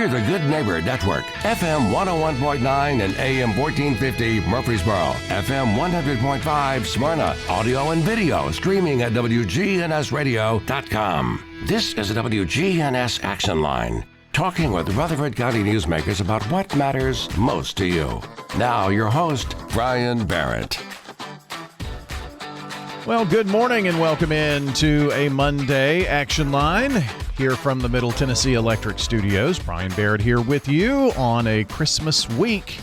We're the Good Neighbor Network, FM 101.9 and AM 1450 Murfreesboro, FM 100.5 Smyrna, audio and video streaming at WGNSradio.com. This is the WGNS Action Line, talking with Rutherford County newsmakers about what matters most to you. Now, your host, Bryan Barrett. Well, good morning and welcome into a Monday Action Line here from the Middle Tennessee Electric Studios. Bryan Barrett here with you on a Christmas week.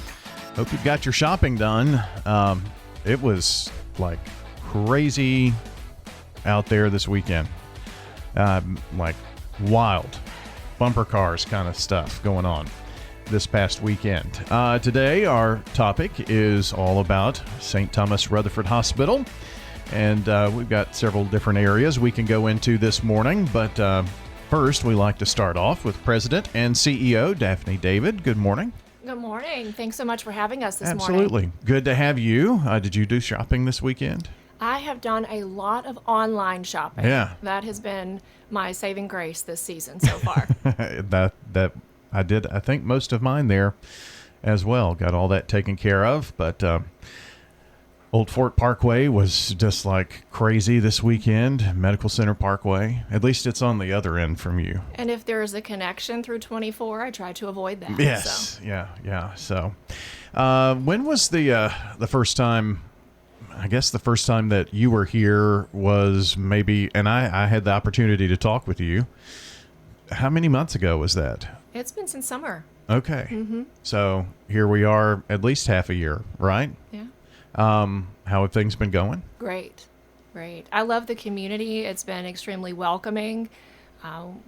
Hope you've got your shopping done. It was like crazy out there this weekend. Like wild bumper cars kind of stuff going on this past weekend. Today, our topic is all about St. Thomas Rutherford Hospital. And we've got several different areas we can go into this morning. But first, we like to start off with President and CEO Daphne David. Good morning. Good morning. Thanks so much for having us this morning. Absolutely. Good to have you. Did you do shopping this weekend? I have done a lot of online shopping. Yeah. That has been my saving grace this season so far. that I did, I think, most of mine there as well. Got all that taken care of. But Old Fort Parkway was just like crazy this weekend. Medical Center Parkway. At least it's on the other end from you. And if there is a connection through 24, I try to avoid that. Yes. So. Yeah. So when was the first time, I guess the first time that you were here was maybe, and I had the opportunity to talk with you. How many months ago was that? It's been since summer. Okay. Mm-hmm. So here we are at least half a year, right? Yeah. How have things been going? Great. I love the community. It's been extremely welcoming.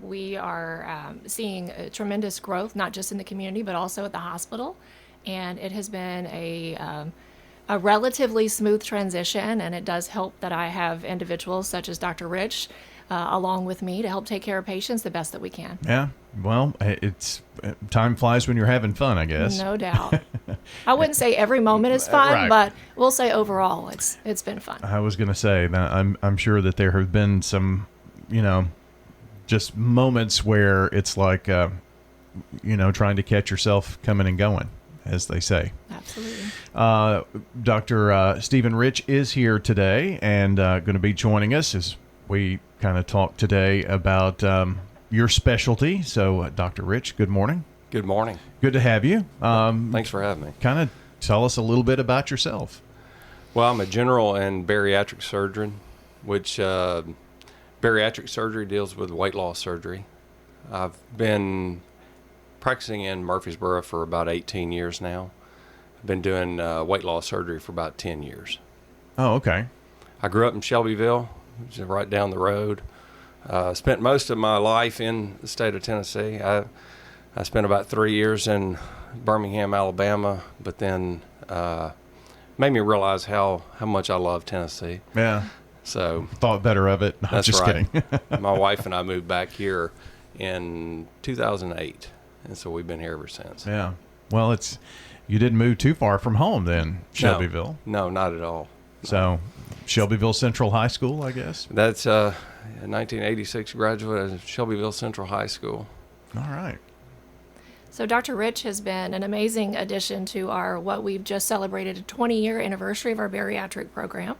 We are seeing a tremendous growth, not just in the community, but also at the hospital. And it has been a relatively smooth transition, and it does help that I have individuals such as Dr. Rich along with me to help take care of patients the best that we can. Yeah. Well, time flies when you're having fun, I guess. No doubt. I wouldn't say every moment is fun, right. But we'll say overall it's been fun. I was going to say that I'm sure that there have been some, just moments where it's like, trying to catch yourself coming and going, as they say. Absolutely. Dr. Stephen Rich is here today and going to be joining us as we kind of talk today about your specialty. So, Dr. Rich, good morning. Good morning. Good to have you. Thanks for having me. Kind of tell us a little bit about yourself. Well, I'm a general and bariatric surgeon, which bariatric surgery deals with weight loss surgery. I've been practicing in Murfreesboro for about 18 years now. I've been doing weight loss surgery for about 10 years. Oh, okay. I grew up in Shelbyville, which is right down the road. Spent most of my life in the state of Tennessee. I spent about 3 years in Birmingham, Alabama, but then made me realize how much I love Tennessee. Yeah. So thought better of it. No, that's just right. Kidding. My wife and I moved back here in 2008, and so we've been here ever since. Yeah. Well, you didn't move too far from home then, Shelbyville. No, not at all. So Shelbyville Central High School, I guess. That's a 1986 graduate of Shelbyville Central High School. All right. So Dr. Rich has been an amazing addition to what we've just celebrated a 20-year anniversary of our bariatric program.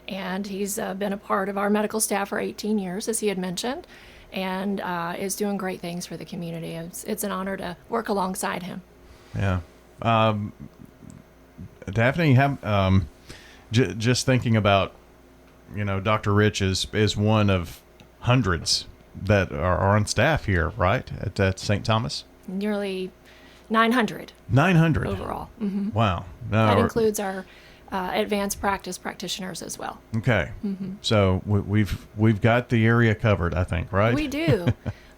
And he's been a part of our medical staff for 18 years, as he had mentioned, and is doing great things for the community. It's an honor to work alongside him. Yeah. Daphne, just thinking about, Dr. Rich is one of hundreds that are on staff here, right, at St. Thomas? Nearly 900. 900 overall. Mm-hmm. Wow. That includes our advanced practice practitioners as well. Okay. Mm-hmm. So we've got the area covered, I think, right? We do,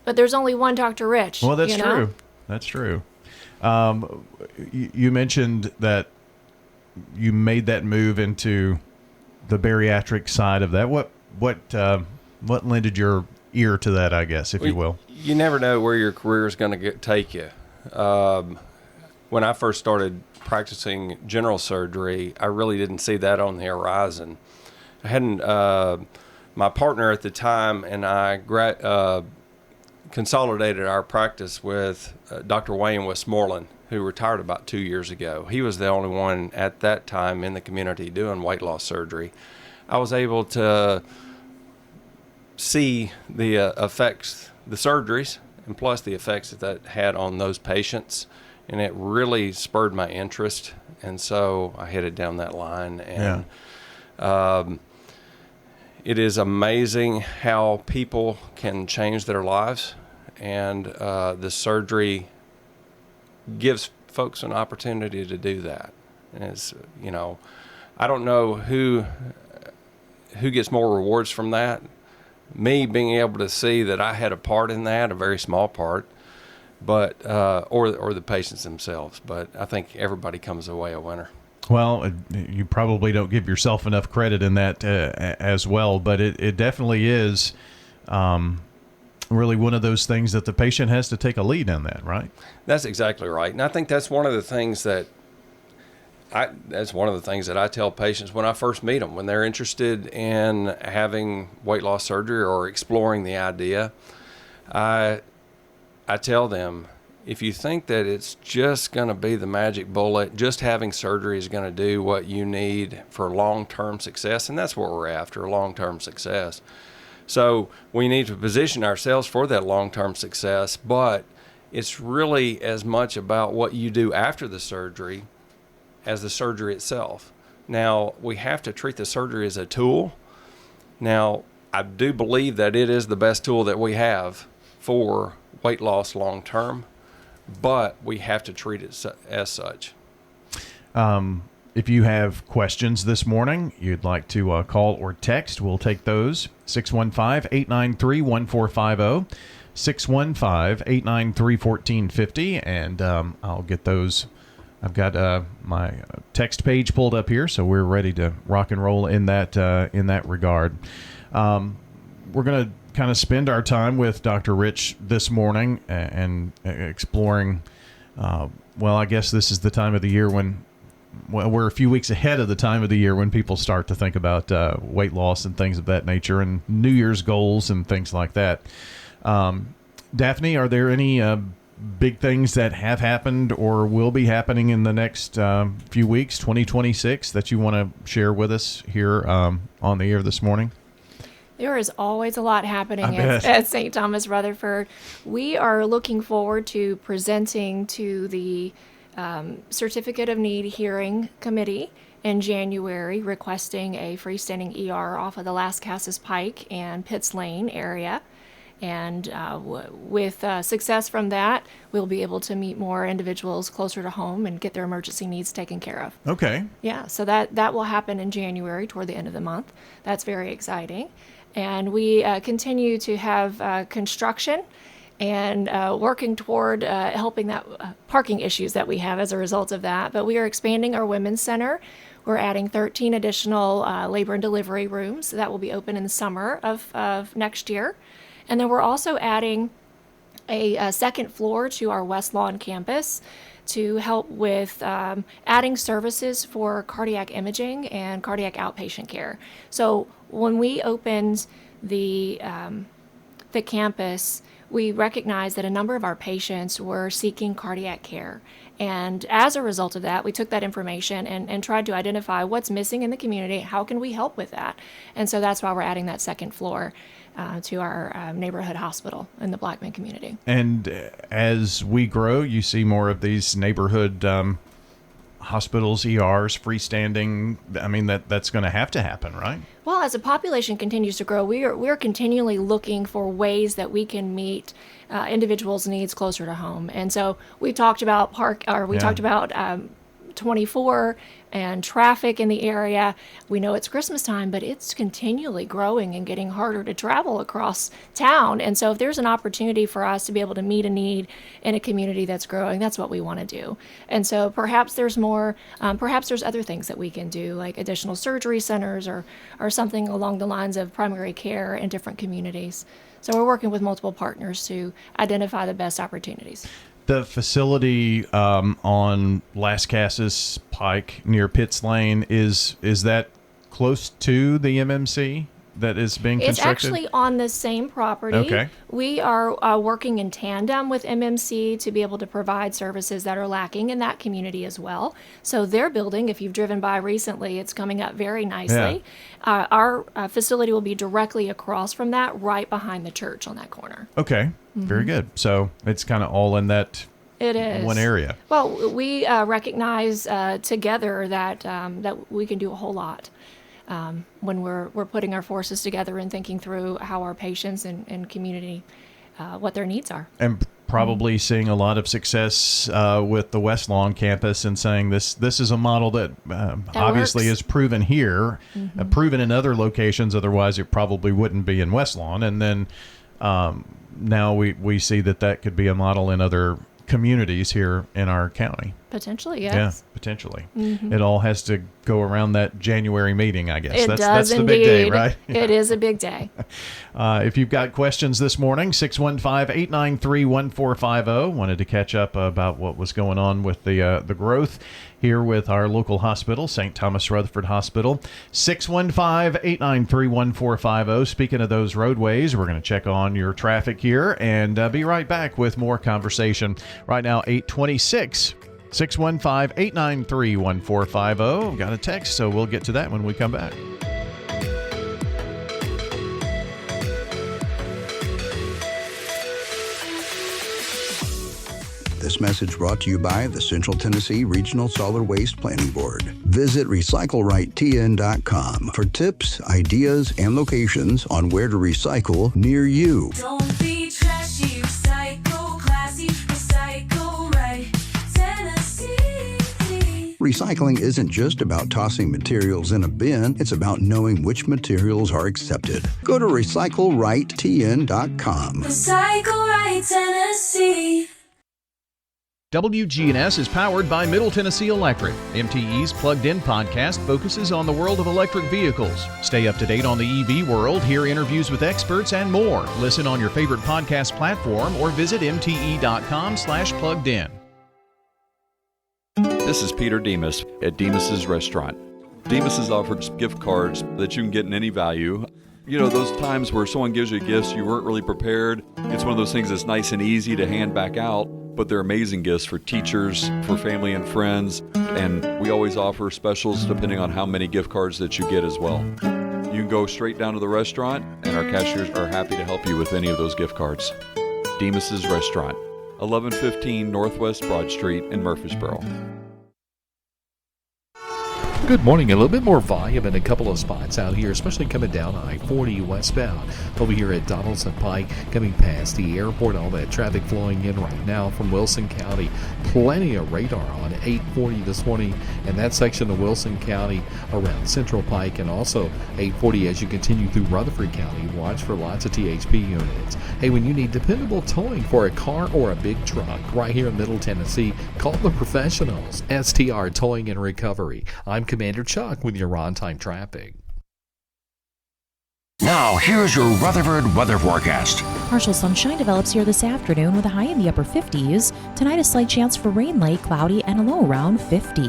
but there's only one Dr. Rich. Well, that's true. That's true. You mentioned that you made that move into the bariatric side of that. What lended your ear to that, I guess, if you will? You never know where your career is going to take you. When I first started practicing general surgery, I really didn't see that on the horizon. I hadn't. My partner at the time and I consolidated our practice with Dr. Wayne Westmoreland, who retired about 2 years ago. He was the only one at that time in the community doing weight loss surgery. I was able to see the effects, the surgeries, and plus the effects that had on those patients, and it really spurred my interest, and so I headed down that line. And it is amazing how people can change their lives, and the surgery gives folks an opportunity to do that. And it's, I don't know who gets more rewards from that. Me being able to see that I had a part in that, a very small part, but or the patients themselves. But I think everybody comes away a winner. Well, you probably don't give yourself enough credit in that as well, but it definitely is really one of those things that the patient has to take a lead in that, right? That's exactly right. And I think that's one of the things that I tell patients when I first meet them, when they're interested in having weight loss surgery or exploring the idea. I tell them, if you think that it's just going to be the magic bullet, just having surgery is going to do what you need for long-term success, and that's what we're after, long-term success. So we need to position ourselves for that long-term success, but it's really as much about what you do after the surgery as the surgery itself. Now, we have to treat the surgery as a tool. Now, I do believe that it is the best tool that we have for weight loss long-term, but we have to treat it as such. If you have questions this morning, you'd like to call or text, we'll take those. 615-893-1450, 615-893-1450, and I'll get those. I've got my text page pulled up here, so we're ready to rock and roll in that regard. We're going to kind of spend our time with Dr. Rich this morning and exploring, I guess this is the time of the year when, we're a few weeks ahead of the time of the year when people start to think about weight loss and things of that nature and New Year's goals and things like that. Daphne, are there any big things that have happened or will be happening in the next few weeks, 2026, that you want to share with us here on the air this morning? There is always a lot happening at St. Thomas Rutherford. We are looking forward to presenting to the Certificate of Need Hearing Committee in January, requesting a freestanding ER off of the Las Casas Pike and Pitts Lane area. And with success from that, we'll be able to meet more individuals closer to home and get their emergency needs taken care of. Okay. Yeah, so that will happen in January, toward the end of the month. That's very exciting. And we continue to have construction and working toward helping that parking issues that we have as a result of that. But we are expanding our women's center. We're adding 13 additional labor and delivery rooms that will be open in the summer of next year. And then we're also adding a second floor to our West Lawn campus to help with adding services for cardiac imaging and cardiac outpatient care. So when we opened the campus, we recognized that a number of our patients were seeking cardiac care. And as a result of that, we took that information and tried to identify what's missing in the community, how can we help with that? And so that's why we're adding that second floor to our neighborhood hospital in the Blackman community. And as we grow, you see more of these neighborhood hospitals, ERs, freestanding. I mean, that's going to happen, right? Well, as the population continues to grow, we're continually looking for ways that we can meet individuals' needs closer to home. And so we talked about talked about 24 and traffic in the area. We know it's Christmas time, but it's continually growing and getting harder to travel across town. And so if there's an opportunity for us to be able to meet a need in a community that's growing, that's what we want to do. And so perhaps there's more, perhaps there's other things that we can do, like additional surgery centers or something along the lines of primary care in different communities. So we're working with multiple partners to identify the best opportunities. The facility on Las Casas Pike near Pitts Lane, is that close to the MMC? that is being It's constructed? actually on the same property. Okay. We are working in tandem with MMC to be able to provide services that are lacking in that community as well. So their building, if you've driven by recently, it's coming up very nicely. Our facility will be directly across from that, right behind the church on that corner. Okay. Very good. So it's kind of all in that It is one area. Well, we recognize together that that we can do a whole lot when we're putting our forces together and thinking through how our patients and community what their needs are. And probably seeing a lot of success with the West Lawn campus and saying this is a model that obviously works. is proven here, proven in other locations. Otherwise, it probably wouldn't be in West Lawn. And then now we see that could be a model in other communities here in our county. Potentially, yes. Yeah, potentially. It all has to go around that January meeting, I guess. It that's does the indeed. big day, right? It is a big day. If you've got questions this morning, 615-893-1450. Wanted to catch up about what was going on with the growth here with our local hospital, St. Thomas Rutherford Hospital. 615-893-1450. Speaking of those roadways, we're going to check on your traffic here and be right back with more conversation. Right now, 8:26. 615-893-1450. Got a text, so we'll get to that when we come back. This message brought to you by the Central Tennessee Regional Solid Waste Planning Board. Visit RecycleRightTN.com for tips, ideas, and locations on where to recycle near you. Don't be trashy, recycle classy, recycle right, Tennessee. Recycling isn't just about tossing materials in a bin, it's about knowing which materials are accepted. Go to RecycleRightTN.com. Recycle right, Tennessee. WGNS is powered by Middle Tennessee Electric. MTE's Plugged In podcast focuses on the world of electric vehicles. Stay up to date on the EV world, hear interviews with experts, and more. Listen on your favorite podcast platform or visit mte.com/pluggedin. This is Peter Demas at Demas's Restaurant. Demas's offers gift cards that you can get in any value. You know, those times where someone gives you gifts, you weren't really prepared. It's one of those things that's nice and easy to hand back out, but they're amazing gifts for teachers, for family and friends, and we always offer specials depending on how many gift cards that you get as well. You can go straight down to the restaurant, and our cashiers are happy to help you with any of those gift cards. Demas's Restaurant, 1115 Northwest Broad Street in Murfreesboro. Good morning. A little bit more volume in a couple of spots out here, especially coming down I-40 westbound. Over here at Donaldson Pike, coming past the airport, all that traffic flowing in right now from Wilson County. Plenty of radar on 840 this morning, and that section of Wilson County around Central Pike, and also 840 as you continue through Rutherford County. Watch for lots of THP units. Hey, when you need dependable towing for a car or a big truck right here in Middle Tennessee, call the professionals. STR Towing and Recovery. I'm Commander Chuck with your on-time traffic. Now, here's your Rutherford weather forecast. Partial sunshine develops here this afternoon with a high in the upper 50s. Tonight, a slight chance for rain, light, cloudy, and a low around 50.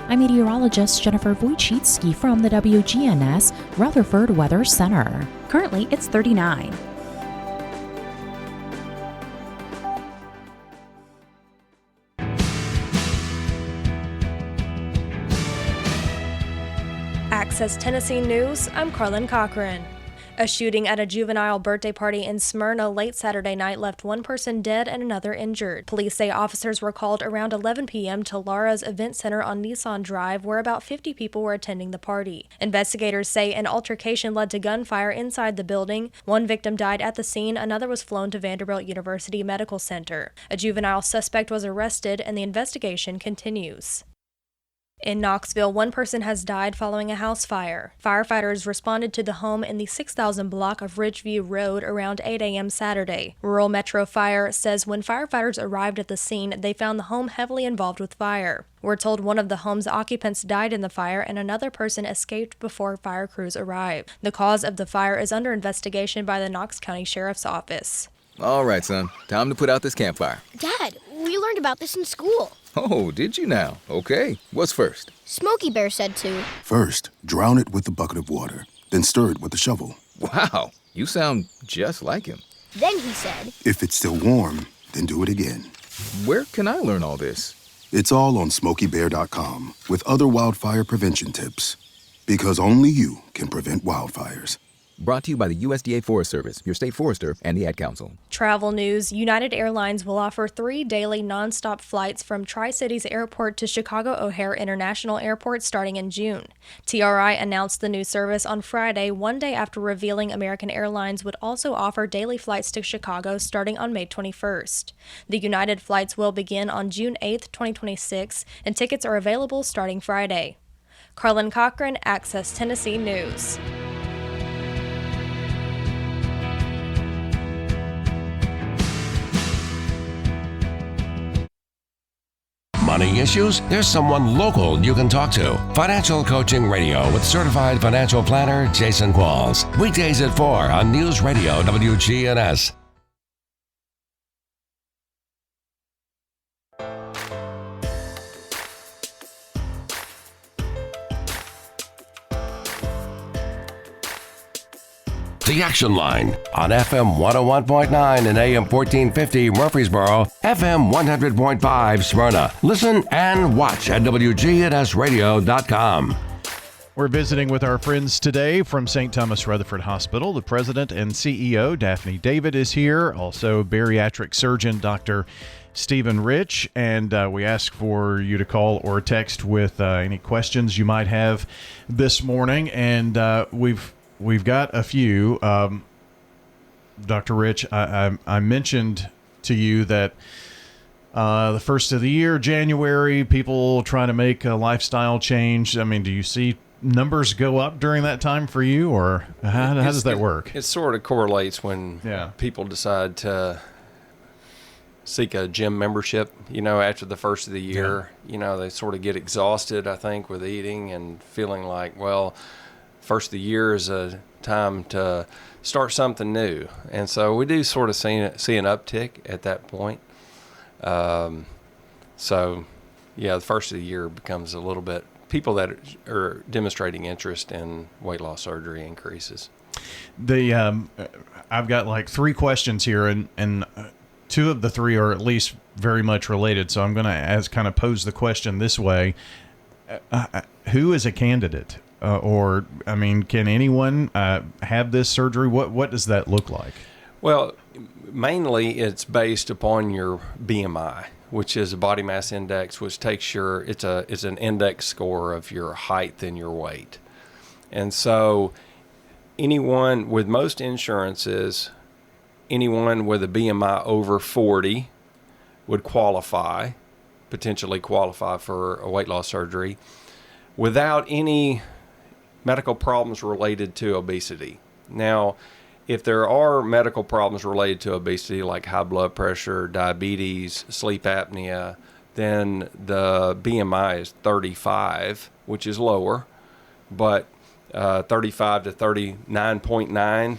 I'm meteorologist Jennifer Wojcicki from the WGNS Rutherford Weather Center. Currently, it's 39. Access Tennessee News, I'm Carlin Cochran. A shooting at a juvenile birthday party in Smyrna late Saturday night left one person dead and another injured. Police say officers were called around 11 p.m. to Lara's Event Center on Nissan Drive, where about 50 people were attending the party. Investigators say an altercation led to gunfire inside the building. One victim died at the scene, another was flown to Vanderbilt University Medical Center. A juvenile suspect was arrested, and the investigation continues. In Knoxville, one person has died following a house fire. Firefighters responded to the home in the 6,000 block of Ridgeview Road around 8 a.m. Saturday. Rural Metro Fire says when firefighters arrived at the scene, they found the home heavily involved with fire. We're told one of the home's occupants died in the fire and another person escaped before fire crews arrived. The cause of the fire is under investigation by the Knox County Sheriff's Office. All right, son. Time to put out this campfire. Dad, we learned about this in school. Oh, did you now? Okay. What's first? Smokey Bear said to. First, drown it with a bucket of water. Then stir it with a shovel. Wow, you sound just like him. Then he said, If it's still warm, then do it again. Where can I learn all this? It's all on SmokeyBear.com with other wildfire prevention tips. Because only you can prevent wildfires. Brought to you by the USDA Forest Service, your state forester, and the Ad Council. Travel news: United Airlines will offer 3 daily nonstop flights from Tri-Cities Airport to Chicago O'Hare International Airport starting in June. TRI announced the new service on Friday, one day after revealing American Airlines would also offer daily flights to Chicago starting on May 21st. The United flights will begin on June 8, 2026, and tickets are available starting Friday. Carlin Cochran, Access Tennessee News. Money issues? There's someone local you can talk to. Financial Coaching Radio with certified financial planner Jason Qualls. Weekdays at 4 on News Radio WGNS. The Action Line on FM 101.9 and AM 1450 Murfreesboro, FM 100.5 Smyrna. Listen and watch at WGNSradio.com. We're visiting with our friends today from St. Thomas Rutherford Hospital. The president and CEO, Daphne David, is here. Also, bariatric surgeon, Dr. Stephen Rich. And we ask for you to call or text with any questions you might have this morning. And We've got a few. Dr. Rich, I mentioned to you that the first of the year, January, people trying to make a lifestyle change. I mean, do you see numbers go up during that time for you, or how does that work? It sort of correlates when people decide to seek a gym membership, after the first of the year. Yeah. They sort of get exhausted, I think, with eating and feeling like, well, first of the year is a time to start something new. And so we do sort of see an uptick at that point. The first of the year becomes a little bit, people that are demonstrating interest in weight loss surgery increases. I've got like 3 questions here, and 2 of the 3 are at least very much related. So I'm going to pose the question this way. Who is a candidate? Can anyone have this surgery? What does that look like? Well, mainly it's based upon your BMI, which is a body mass index, which takes it's an index score of your height and your weight. And so anyone with most insurances, anyone with a BMI over 40 would potentially qualify for a weight loss surgery without any medical problems related to obesity. Now, if there are medical problems related to obesity, like high blood pressure, diabetes, sleep apnea, then the BMI is 35, which is lower, but 35 to 39.9,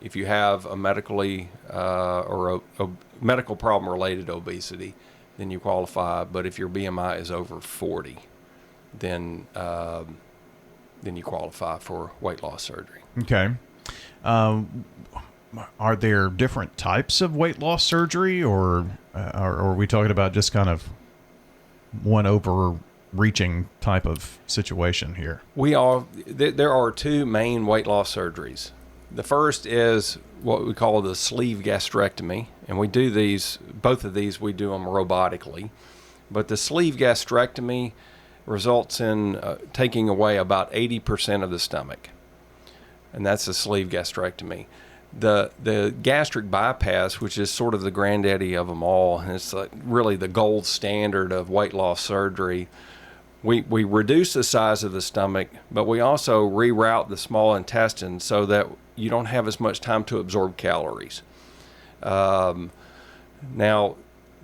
if you have a medically or a medical problem related to obesity, then you qualify. But if your BMI is over 40, then you qualify for weight loss surgery. Okay. Are there different types of weight loss surgery, or are we talking about just kind of one overreaching type of situation here? There are 2 main weight loss surgeries. The first is what we call the sleeve gastrectomy, and we do both of these we do them robotically. But the sleeve gastrectomy results in taking away about 80% of the stomach, and that's the sleeve gastrectomy. The gastric bypass, which is sort of the granddaddy of them all, and it's really the gold standard of weight loss surgery. We reduce the size of the stomach, but we also reroute the small intestine so that you don't have as much time to absorb calories. Now,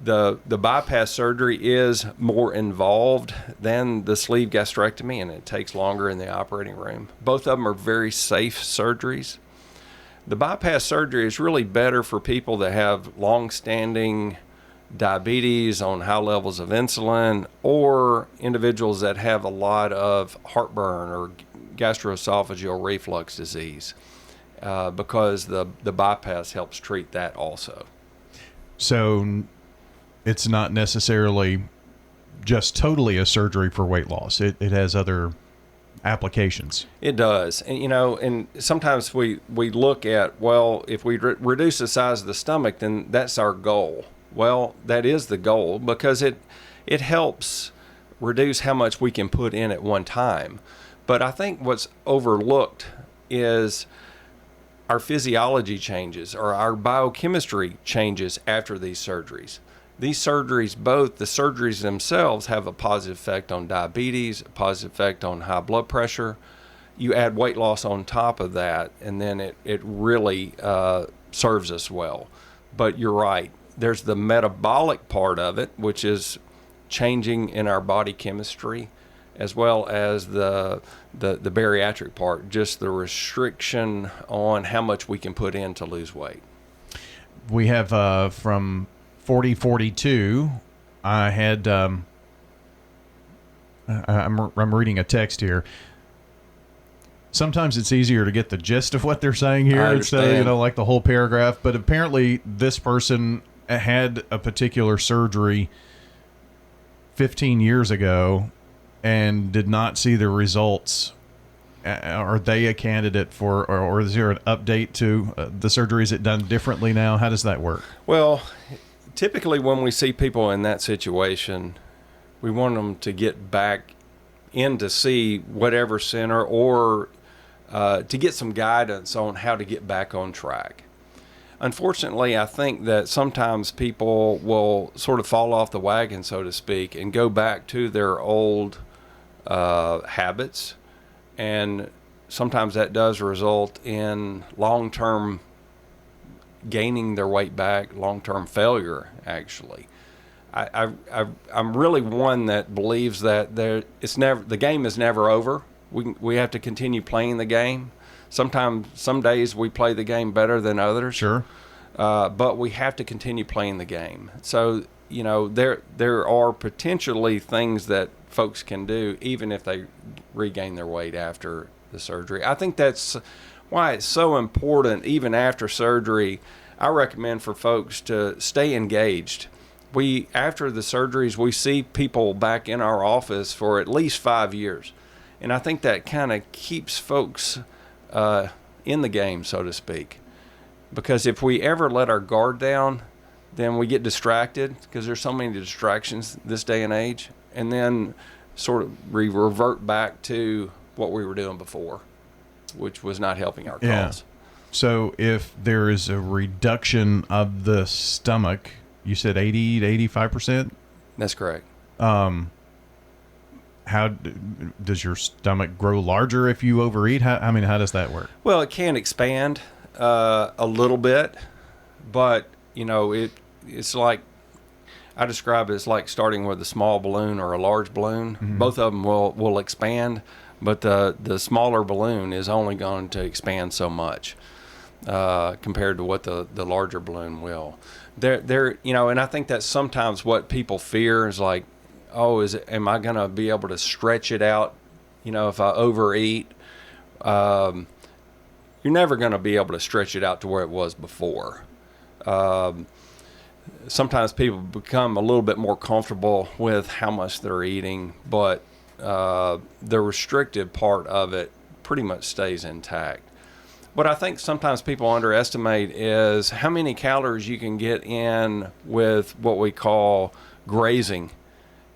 the bypass surgery is more involved than the sleeve gastrectomy, and it takes longer in the operating room. Both of them are very safe surgeries. The bypass surgery is really better for people that have long-standing diabetes on high levels of insulin, or individuals that have a lot of heartburn or gastroesophageal reflux disease. because the bypass helps treat that also. So it's not necessarily just totally a surgery for weight loss. It has other applications. It does. And, and sometimes we look at, well, if we reduce the size of the stomach, then that's our goal. Well, that is the goal because it helps reduce how much we can put in at one time. But I think what's overlooked is our physiology changes or our biochemistry changes after these surgeries. These surgeries, both the surgeries themselves have a positive effect on diabetes, a positive effect on high blood pressure. You add weight loss on top of that, and then it really serves us well. But you're right. There's the metabolic part of it, which is changing in our body chemistry, as well as the bariatric part, just the restriction on how much we can put in to lose weight. We have from 4042, I had, I'm reading a text here. Sometimes it's easier to get the gist of what they're saying here instead of, like the whole paragraph. But apparently this person had a particular surgery 15 years ago and did not see the results. Are they a candidate for, or is there an update to the surgery? Is it done differently now? How does that work? Well, typically when we see people in that situation, we want them to get back in to see whatever center or to get some guidance on how to get back on track. Unfortunately, I think that sometimes people will sort of fall off the wagon, so to speak, and go back to their old habits. And sometimes that does result in long-term gaining their weight back, long-term failure, actually. I'm really one that believes that the game is never over. We have to continue playing the game. Sometimes, some days we play the game better than others. Sure. But we have to continue playing the game. So, there are potentially things that folks can do even if they regain their weight after the surgery. I think that's why it's so important, even after surgery. I recommend for folks to stay engaged. After the surgeries, we see people back in our office for at least 5 years. And I think that kind of keeps folks in the game, so to speak. Because if we ever let our guard down, then we get distracted because there's so many distractions this day and age. And then sort of revert back to what we were doing before, which was not helping our cause. Yeah. So if there is a reduction of the stomach, you said 80 to 85%? That's correct. How does your stomach grow larger if you overeat? How does that work? Well, it can expand a little bit, but it's like, I describe it as like starting with a small balloon or a large balloon. Mm-hmm. Both of them will expand, but the smaller balloon is only going to expand so much compared to what the larger balloon will. And I think that's sometimes what people fear is like, am I going to be able to stretch it out? If I overeat, you're never going to be able to stretch it out to where it was before. Sometimes people become a little bit more comfortable with how much they're eating, but the restrictive part of it pretty much stays intact. What I think sometimes people underestimate is how many calories you can get in with what we call grazing.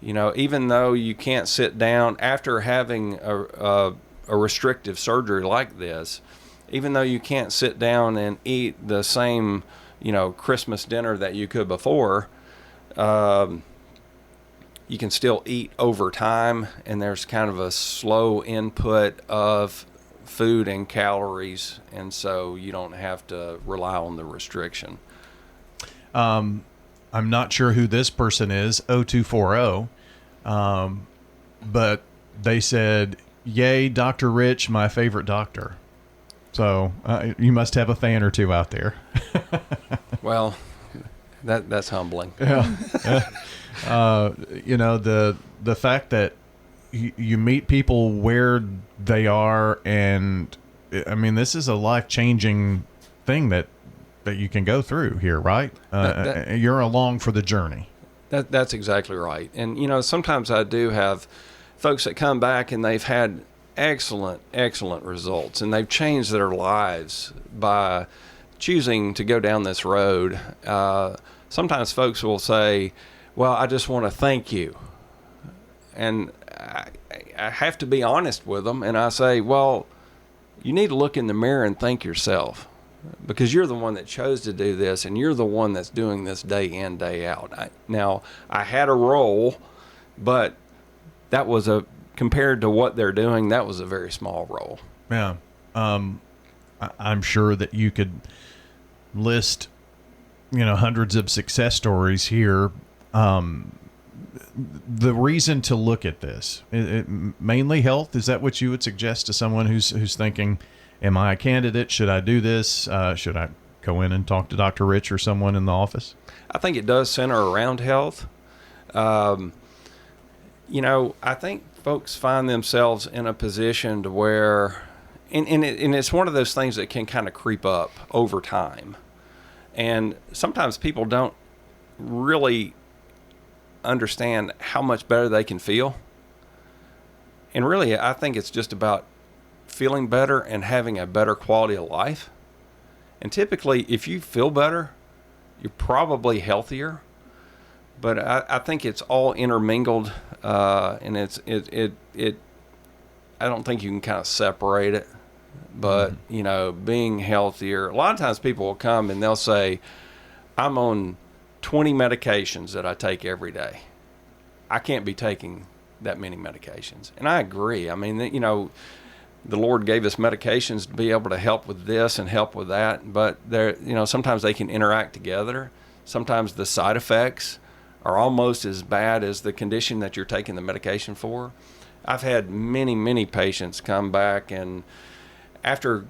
Even though you can't sit down after having a restrictive surgery like this, even though you can't sit down and eat the same Christmas dinner that you could before, you can still eat over time, and there's kind of a slow input of food and calories, and so you don't have to rely on the restriction. I'm not sure who this person is, 0240, but they said, "Yay, Dr. Rich, my favorite doctor." So you must have a fan or two out there. Well, that's humbling. Yeah. The fact that you meet people where they are and I mean, this is a life-changing thing that you can go through here, right? You're along for the journey. That's exactly right. And, you know, sometimes I do have folks that come back and they've had excellent results, and they've changed their lives by choosing to go down this road. Sometimes folks will say, well, I just want to thank you. And I have to be honest with them, and I say, well, you need to look in the mirror and thank yourself, because you're the one that chose to do this, and you're the one that's doing this day in, day out. Now, I had a role, but that was compared to what they're doing, that was a very small role. Yeah. I'm sure that you could list, hundreds of success stories here. The reason to look at this, mainly health, is that what you would suggest to someone who's thinking, am I a candidate? Should I do this? Should I go in and talk to Dr. Rich or someone in the office? I think it does center around health. I think folks find themselves in a position to where, and it's one of those things that can kind of creep up over time. And sometimes people don't really understand how much better they can feel. And really, I think it's just about feeling better and having a better quality of life. And typically, if you feel better, you're probably healthier. But I think it's all intermingled, and I don't think you can kind of separate it. But, being healthier, a lot of times people will come and they'll say, I'm on 20 medications that I take every day. I can't be taking that many medications. And I agree. I mean, the Lord gave us medications to be able to help with this and help with that. But sometimes they can interact together. Sometimes the side effects are almost as bad as the condition that you're taking the medication for. I've had many patients come back, and after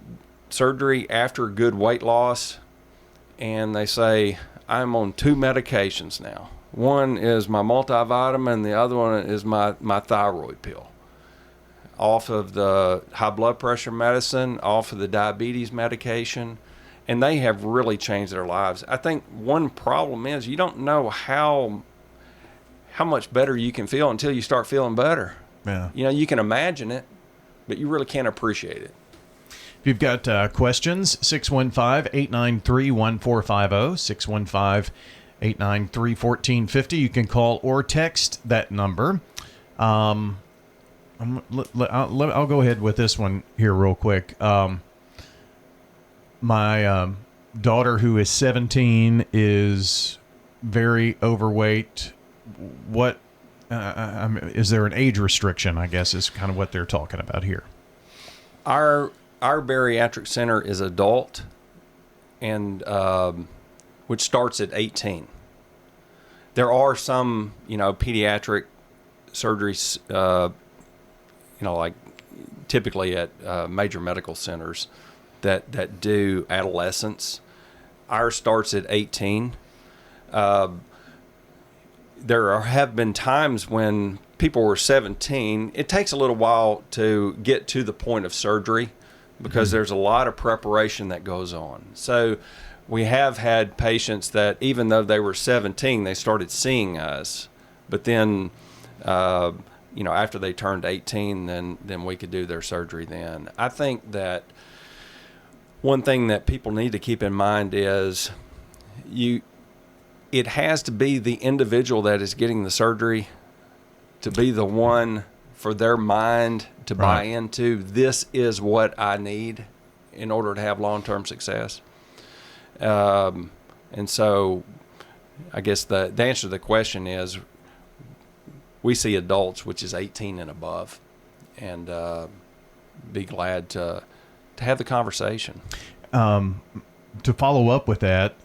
surgery, after good weight loss, and they say, I'm on 2 medications now. One is my multivitamin, the other one is my thyroid pill. Off of the high blood pressure medicine, off of the diabetes medication, and they have really changed their lives. I think one problem is you don't know how much better you can feel until you start feeling better. Yeah. You can imagine it, but you really can't appreciate it. If you've got questions, 615-893-1450, 615-893-1450. You can call or text that number. I'll go ahead with this one here real quick. My daughter, who is 17, is very overweight. What is there an age restriction, I guess, is kind of what they're talking about here. Our bariatric center is adult, and which starts at 18. There are some, pediatric surgeries, like typically at major medical centers that do adolescents. Ours starts at 18. There have been times when people were 17. It takes a little while to get to the point of surgery because there's a lot of preparation that goes on. So we have had patients that even though they were 17, they started seeing us. But then, after they turned 18, then we could do their surgery then. I think that one thing that people need to keep in mind is it has to be the individual that is getting the surgery to be the one for their mind to buy into. This is what I need in order to have long-term success. And so I guess the answer to the question is we see adults, which is 18 and above, and be glad to have the conversation. To follow up with that,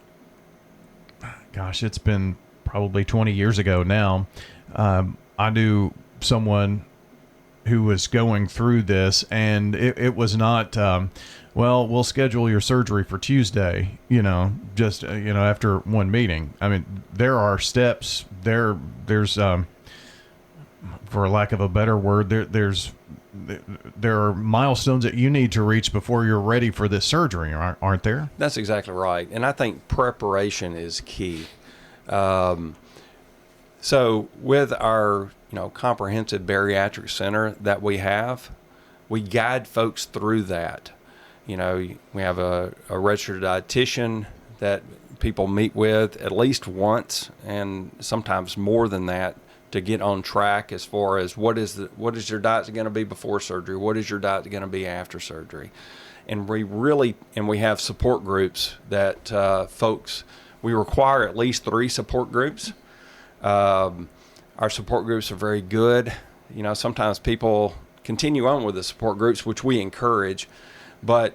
gosh, it's been probably 20 years ago now. I knew someone who was going through this, and it was not, we'll schedule your surgery for Tuesday, just, after one meeting. I mean, there are steps there's, for lack of a better word, there's there are milestones that you need to reach before you're ready for this surgery, aren't there? That's exactly right. And I think preparation is key. So with our, comprehensive bariatric center that we have, we guide folks through that. We have a registered dietitian that people meet with at least once, and sometimes more than that, to get on track as far as what is your diet going to be before surgery, what is your diet going to be after surgery. And we have support groups that we require at least 3 support groups. Our support groups are very good. Sometimes people continue on with the support groups, which we encourage, but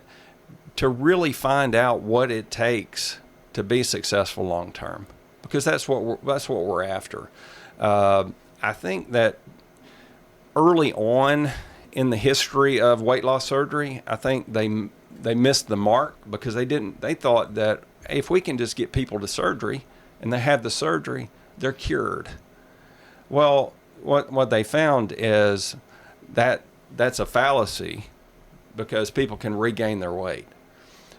to really find out what it takes to be successful long term, because that's what we're after. I think that early on in the history of weight loss surgery, I think they missed the mark because they thought that, hey, if we can just get people to surgery and they have the surgery, they're cured. Well, what they found is that that's a fallacy, because people can regain their weight.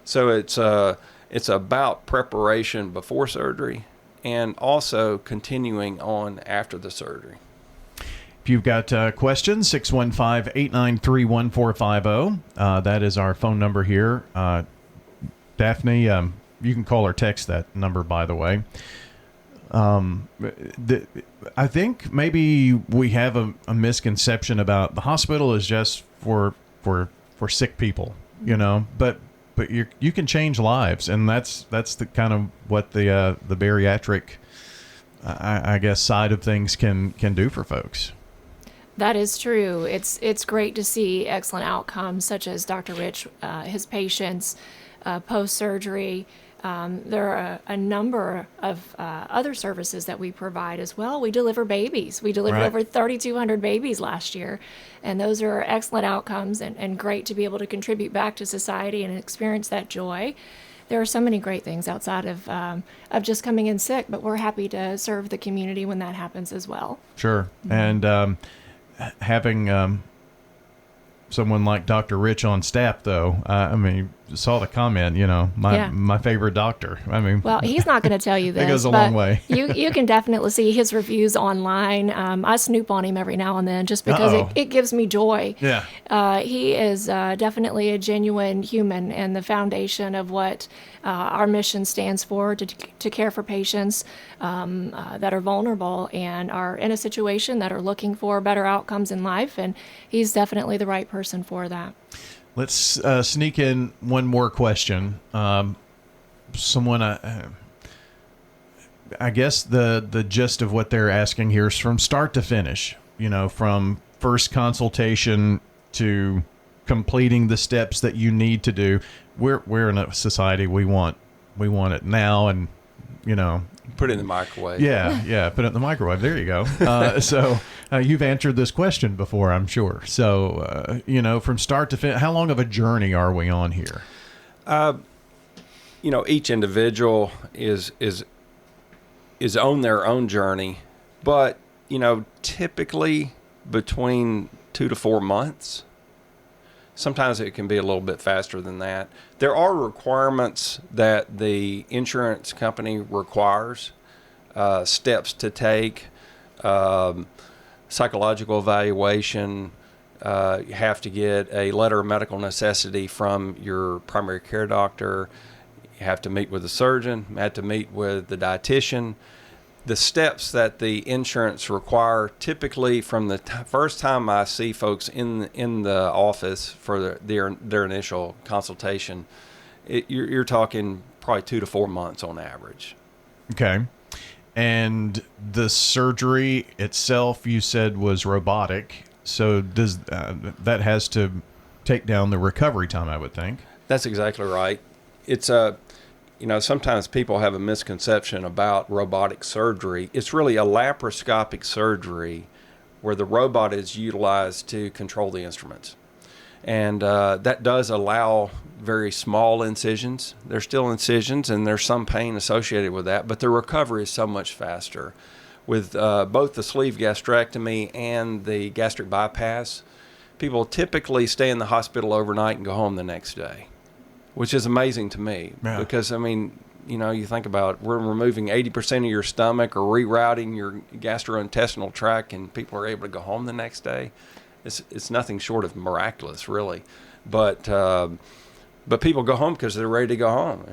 So it's about preparation before surgery and also continuing on after the surgery. If you've got questions, 615-893-1450. That is our phone number here. Daphne, you can call or text that number, by the way. I think maybe we have a misconception about the hospital is just for sick people, but you can change lives, and that's the kind of what the bariatric, I guess, side of things can do for folks. That is true. It's great to see excellent outcomes, such as Dr. Rich, his patients post-surgery. There are a number of other services that we provide as well. We deliver babies. We delivered over 3,200 babies last year, and those are excellent outcomes and great to be able to contribute back to society and experience that joy. There are so many great things outside of just coming in sick, but we're happy to serve the community when that happens as well. Sure. Mm-hmm. And having someone like Dr. Rich on staff, though, saw the comment, my favorite doctor. Well, he's not going to tell you this. It goes a long way. you can definitely see his reviews online. I snoop on him every now and then just because it gives me joy. Yeah. He is definitely a genuine human and the foundation of what our mission stands for, to care for patients that are vulnerable and are in a situation that are looking for better outcomes in life. And he's definitely the right person for that. Let's sneak in one more question. Someone, I guess the gist of what they're asking here is from start to finish, from first consultation to completing the steps that you need to do. We're in a society, we want it now, and put it in the microwave. Yeah, put it in the microwave. There you go. So you've answered this question before, I'm sure. So from start to finish, how long of a journey are we on here? Each individual is on their own journey, but typically between 2 to 4 months. Sometimes it can be a little bit faster than that. There are requirements that the insurance company requires, steps to take, psychological evaluation. You have to get a letter of medical necessity from your primary care doctor. You have to meet with the surgeon. You have to meet with the dietitian. The steps that the insurance require, typically from the first time I see folks in the office for their initial consultation, you're talking probably 2 to 4 months on average. Okay. And the surgery itself, you said, was robotic. So does that has to take down the recovery time, I would think. That's exactly right. It's sometimes people have a misconception about robotic surgery. It's really a laparoscopic surgery where the robot is utilized to control the instruments. And that does allow very small incisions. There's still incisions and there's some pain associated with that, but the recovery is so much faster. With both the sleeve gastrectomy and the gastric bypass, people typically stay in the hospital overnight and go home the next day, which is amazing to me. Yeah. Because, I mean, you know, you think about we're removing 80% of your stomach or rerouting your gastrointestinal tract, and people are able to go home the next day. It's nothing short of miraculous, really. But people go home because they're ready to go home.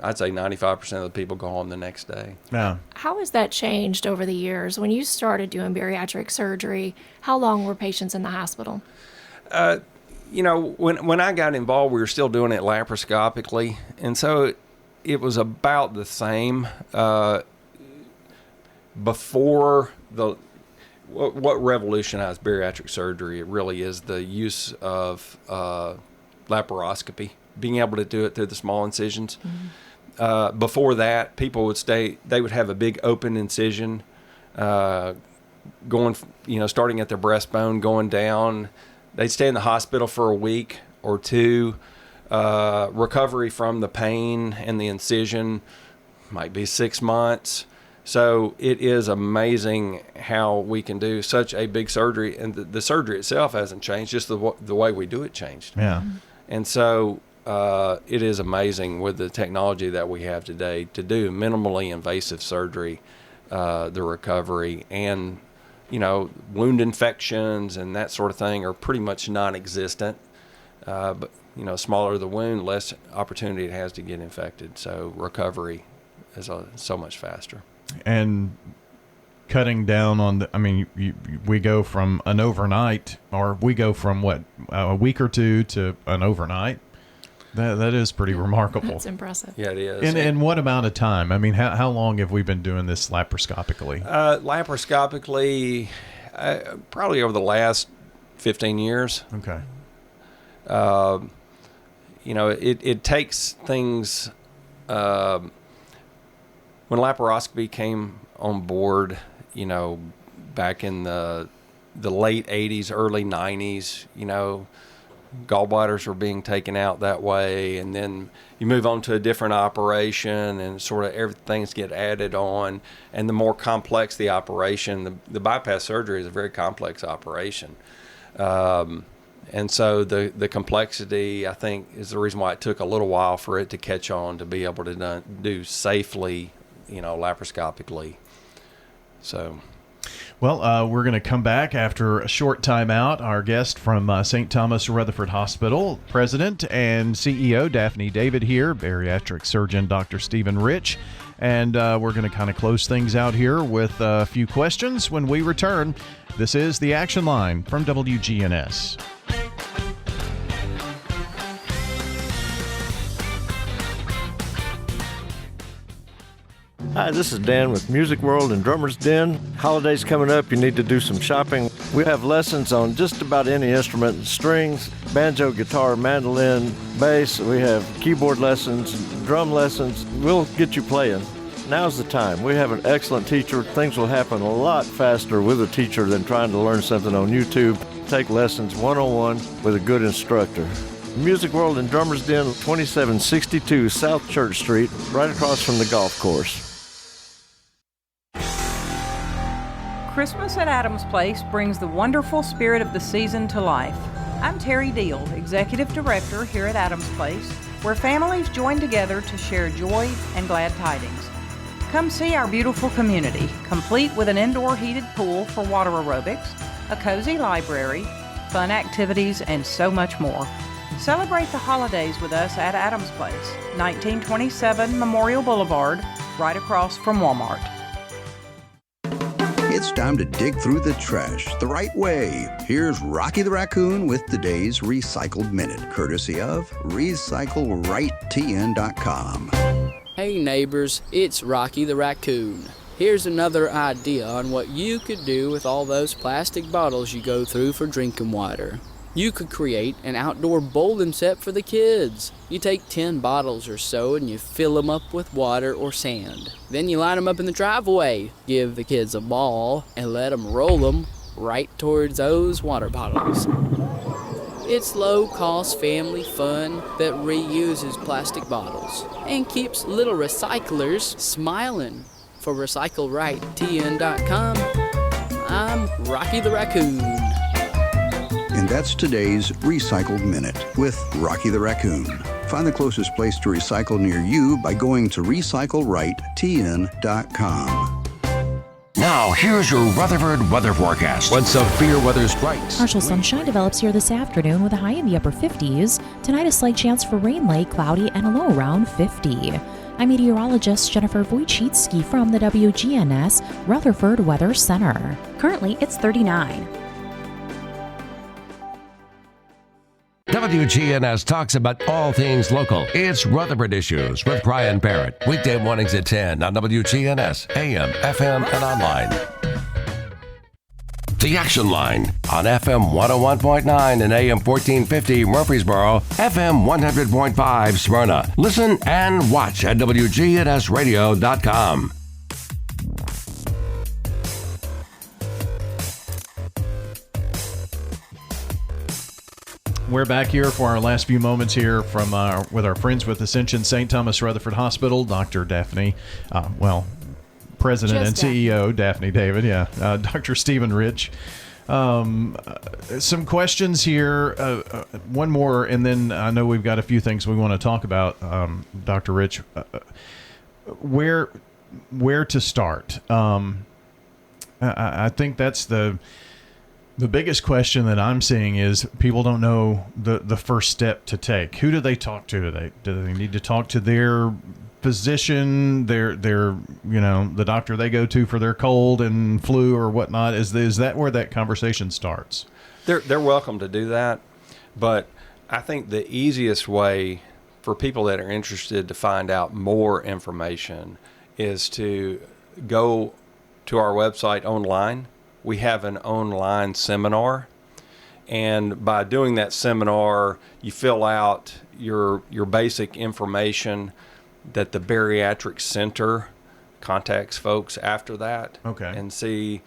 I'd say 95% of the people go home the next day. Yeah. How has that changed over the years? When you started doing bariatric surgery, how long were patients in the hospital? You know, when I got involved, we were still doing it laparoscopically, and so it was about the same. Before what revolutionized bariatric surgery, it really is the use of laparoscopy, being able to do it through the small incisions. Mm-hmm. Before that, people they would have a big open incision, going, you know, starting at their breastbone, going down. They'd stay in the hospital for a week or two. Recovery from the pain and the incision might be 6 months. So it is amazing how we can do such a big surgery, and the surgery itself hasn't changed, just the way we do it changed. Yeah. And so it is amazing with the technology that we have today to do minimally invasive surgery, the recovery, and, you know, wound infections and that sort of thing are pretty much non-existent. But, you know, smaller the wound, less opportunity it has to get infected. So recovery is so much faster. And cutting down on we go from an overnight, or we go from a week or two to an overnight. That is pretty remarkable. That's impressive. Yeah, it is. In what amount of time? I mean, how long have we been doing this laparoscopically? Laparoscopically, probably over the last 15 years. Okay. You know, it takes things. When laparoscopy came on board, you know, back in the late 80s, early 90s, you know, gallbladders were being taken out that way, and then you move on to a different operation, and sort of everything's get added on, and the more complex the operation, the bypass surgery is a very complex operation. And so the complexity, I think, is the reason why it took a little while for it to catch on, to be able to do safely, you know, laparoscopically. So, well, we're going to come back after a short time out. Our guest from St. Thomas Rutherford Hospital, President and CEO Daphne David here, bariatric surgeon Dr. Stephen Rich, and we're going to kind of close things out here with a few questions when we return. This is The Action Line from WGNS. Hi, this is Dan with Music World and Drummer's Den. Holidays coming up, you need to do some shopping. We have lessons on just about any instrument: strings, banjo, guitar, mandolin, bass. We have keyboard lessons, drum lessons. We'll get you playing. Now's the time. We have an excellent teacher. Things will happen a lot faster with a teacher than trying to learn something on YouTube. Take lessons one-on-one with a good instructor. Music World and Drummer's Den, 2762 South Church Street, right across from the golf course. Christmas at Adams Place brings the wonderful spirit of the season to life. I'm Terry Deal, Executive Director here at Adams Place, where families join together to share joy and glad tidings. Come see our beautiful community, complete with an indoor heated pool for water aerobics, a cozy library, fun activities, and so much more. Celebrate the holidays with us at Adams Place, 1927 Memorial Boulevard, right across from Walmart. It's time to dig through the trash the right way. Here's Rocky the Raccoon with today's Recycled Minute, courtesy of RecycleRightTN.com. Hey neighbors, it's Rocky the Raccoon. Here's another idea on what you could do with all those plastic bottles you go through for drinking water. You could create an outdoor bowling set for the kids. You take 10 bottles or so and you fill them up with water or sand. Then you line them up in the driveway, give the kids a ball, and let them roll them right towards those water bottles. It's low-cost family fun that reuses plastic bottles and keeps little recyclers smiling. For RecycleRightTN.com, I'm Rocky the Raccoon. And that's today's Recycled Minute with Rocky the Raccoon. Find the closest place to recycle near you by going to recyclerightTN.com. Now, here's your Rutherford weather forecast. When severe weather strikes. Partial sunshine develops here this afternoon with a high in the upper 50s. Tonight, a slight chance for rain, light, cloudy, and a low around 50. I'm meteorologist Jennifer Wojcicki from the WGNS Rutherford Weather Center. Currently, it's 39. WGNS talks about all things local. It's Rutherford Issues with Bryan Barrett. Weekday mornings at 10 on WGNS, AM, FM, and online. The Action Line on FM 101.9 and AM 1450 Murfreesboro, FM 100.5 Smyrna. Listen and watch at WGNSradio.com. We're back here for our last few moments here from with our friends with Ascension St. Thomas Rutherford Hospital, Dr. Daphne, President and CEO Daphne David, Dr. Stephen Rich. Some questions here, one more, and then I know we've got a few things we want to talk about, Dr. Rich. Where to start? I think that's the biggest question that I'm seeing is people don't know the first step to take. Who do they talk to? Do they need to talk to their physician, their the doctor they go to for their cold and flu or whatnot? Is that where that conversation starts? They're welcome to do that, but I think the easiest way for people that are interested to find out more information is to go to our website online. We have an online seminar, and by doing that seminar, you fill out your basic information that the Bariatric Center contacts folks after that. Okay. And see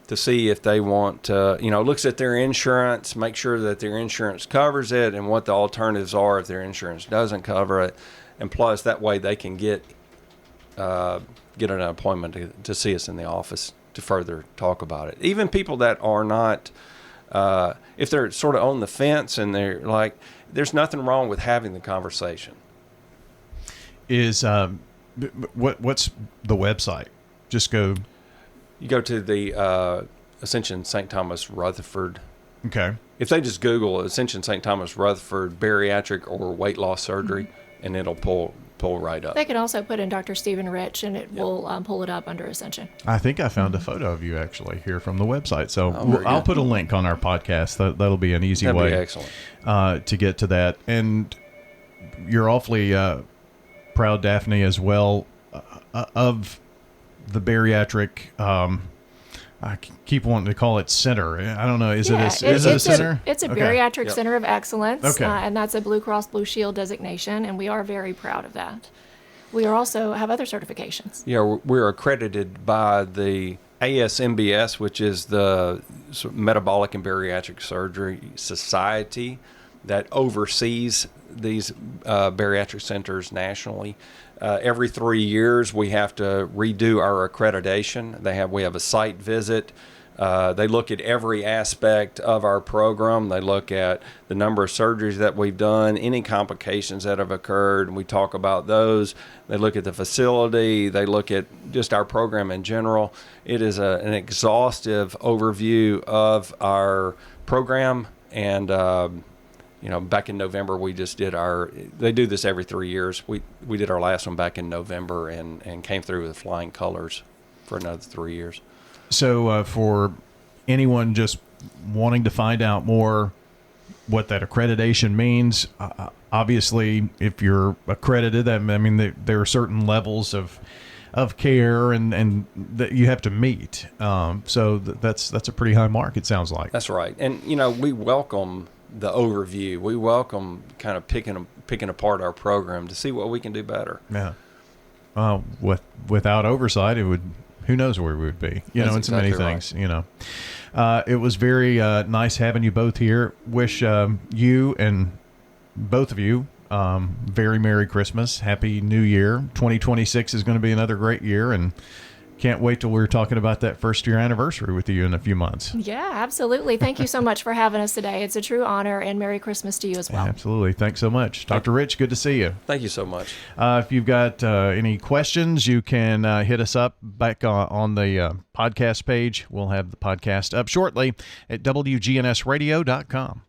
if they want to, looks at their insurance, make sure that their insurance covers it and what the alternatives are if their insurance doesn't cover it. And plus, that way they can get an appointment to see us in the office to further talk about it. Even people that are not, if they're sort of on the fence and they're like, there's nothing wrong with having the conversation. What's the website? Just go. You go to the Ascension St. Thomas Rutherford. Okay. If they just Google Ascension St. Thomas Rutherford Bariatric or weight loss surgery, and it'll pull right up. They can also put in Dr. Stephen Rich, and it will pull it up under Ascension. I think I found a photo of you actually here from the website. So I'll good. put a link on our podcast. That'll be an easy way. That'd be excellent. To get to that. And you're awfully proud, Daphne, as well, of the bariatric. I keep wanting to call it center. I don't know. Is it a center? It's a bariatric center of excellence, Okay. And that's a Blue Cross Blue Shield designation, and we are very proud of that. We are also have other certifications. Yeah, we're accredited by the ASMBS, which is the Metabolic and Bariatric Surgery Society that oversees these bariatric centers nationally. Every 3 years, we have to redo our accreditation. We have a site visit. They look at every aspect of our program. They look at the number of surgeries that we've done, any complications that have occurred, and we talk about those. They look at the facility. They look at just our program in general. It is an exhaustive overview of our program, and back in November, we just did they do this every 3 years. We did our last one back in November and came through with flying colors for another 3 years. So for anyone just wanting to find out more what that accreditation means, obviously, if you're accredited, there are certain levels of care and that you have to meet. So that's a pretty high mark, it sounds like. That's right. And, we welcome the overview. We welcome kind of picking apart our program to see what we can do better. Yeah. Without oversight, it would. Who knows where we would be? That's in so many exactly things. right. It was very nice having you both here. Wish you and both of you very Merry Christmas, Happy New Year. 2026 is going to be another great year, and Can't wait till we're talking about that first-year anniversary with you in a few months. Yeah, absolutely. Thank you so much for having us today. It's a true honor, and Merry Christmas to you as well. Absolutely. Thanks so much. Dr. Rich, good to see you. Thank you so much. If you've got any questions, you can hit us up back on the podcast page. We'll have the podcast up shortly at WGNSradio.com.